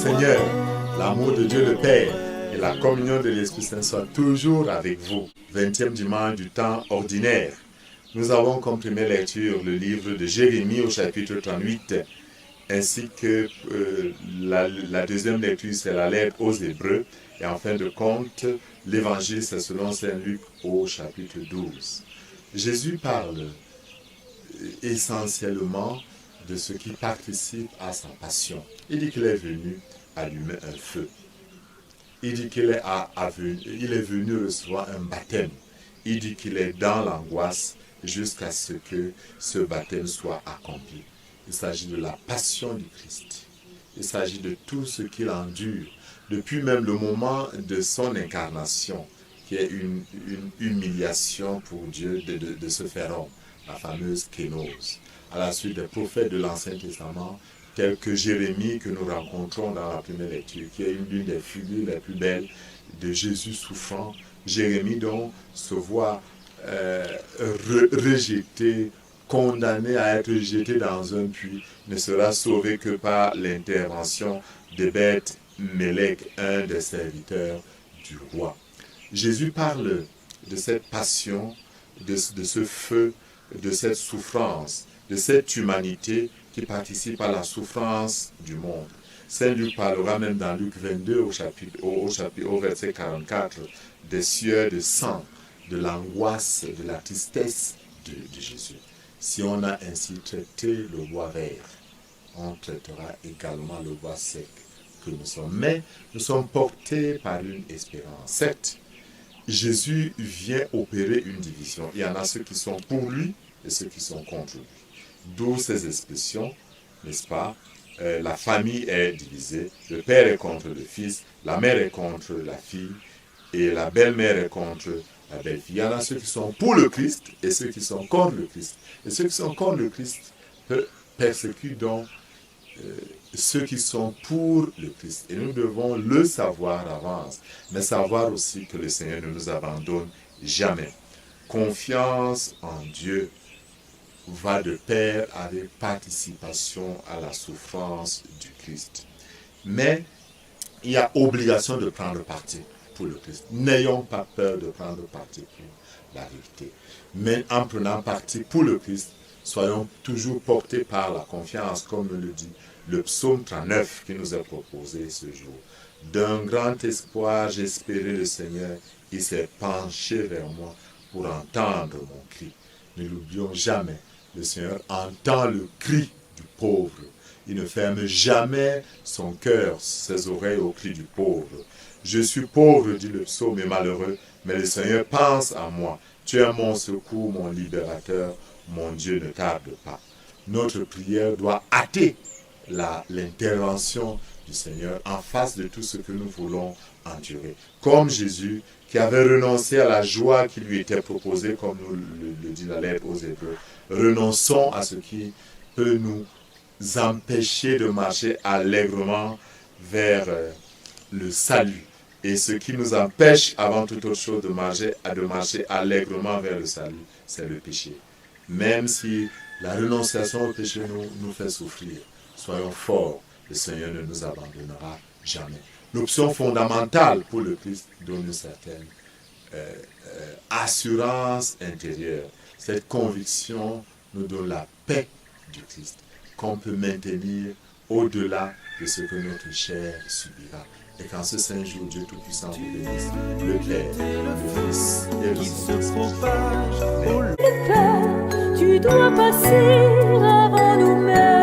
Seigneur, l'amour de Dieu le Père et la communion de l'Esprit Saint soient toujours avec vous. 20e dimanche du temps ordinaire. Nous avons comme première lecture le livre de Jérémie au chapitre 38, ainsi que la deuxième lecture, c'est la lettre aux Hébreux. Et en fin de compte, l'évangile, c'est selon Saint Luc au chapitre 12. Jésus parle essentiellement de ce qui participe à sa passion. Il dit qu'il est venu allumer un feu. Il dit qu'il est venu recevoir un baptême. Il dit qu'il est dans l'angoisse jusqu'à ce que ce baptême soit accompli. Il s'agit de la passion du Christ. Il s'agit de tout ce qu'il endure, depuis même le moment de son incarnation, qui est une humiliation pour Dieu de se faire homme, la fameuse kénose. À la suite des prophètes de l'Ancien Testament, tels que Jérémie, que nous rencontrons dans la première lecture, qui est l'une des figures les plus belles de Jésus souffrant. Jérémie donc se voit rejeté, condamné à être jeté dans un puits, ne sera sauvé que par l'intervention de Beth Mélec, un des serviteurs du roi. Jésus parle de cette passion, de ce feu, de cette souffrance, de cette humanité qui participe à la souffrance du monde. Saint Luc parlera même dans Luc 22 au verset 44 des sueurs de sang, de l'angoisse, de la tristesse de Jésus. Si on a ainsi traité le bois vert, on traitera également le bois sec que nous sommes. Mais nous sommes portés par une espérance. Certes, Jésus vient opérer une division. Il y en a ceux qui sont pour lui et ceux qui sont contre lui. D'où ces expressions, n'est-ce pas? La famille est divisée, le père est contre le fils, la mère est contre la fille, et la belle-mère est contre la belle-fille. Il y en a ceux qui sont pour le Christ et ceux qui sont contre le Christ. Et ceux qui sont contre le Christ persécutent donc ceux qui sont pour le Christ. Et nous devons le savoir avance, mais savoir aussi que le Seigneur ne nous abandonne jamais. Confiance en Dieu va de pair avec participation à la souffrance du Christ. Mais il y a obligation de prendre parti pour le Christ. N'ayons pas peur de prendre parti pour la vérité. Mais en prenant parti pour le Christ, soyons toujours portés par la confiance, comme le dit le psaume 39 qui nous est proposé ce jour. D'un grand espoir, j'espérais le Seigneur, il s'est penché vers moi pour entendre mon cri. Ne l'oublions jamais. Le Seigneur entend le cri du pauvre. Il ne ferme jamais son cœur, ses oreilles au cri du pauvre. Je suis pauvre, dit le psaume, et malheureux, mais le Seigneur pense à moi. Tu es mon secours, mon libérateur, mon Dieu, ne tarde pas. Notre prière doit hâter l'intervention du Seigneur en face de tout ce que nous voulons endurer. Comme Jésus, qui avait renoncé à la joie qui lui était proposée, comme nous le dit la lettre aux Hébreux. Renonçons à ce qui peut nous empêcher de marcher allègrement vers le salut. Et ce qui nous empêche, avant toute autre chose, de marcher allègrement vers le salut, c'est le péché. Même si la renonciation au péché nous fait souffrir, soyons forts, le Seigneur ne nous abandonnera jamais. L'option fondamentale pour le Christ donne une certaine assurance intérieure. Cette conviction nous donne la paix du Christ, qu'on peut maintenir au-delà de ce que notre chair subira. Et qu'en ce saint jour, Dieu Tout-Puissant vous bénisse, le Père, le Fils et le Saint-Esprit. Tu dois passer avant nous-mêmes.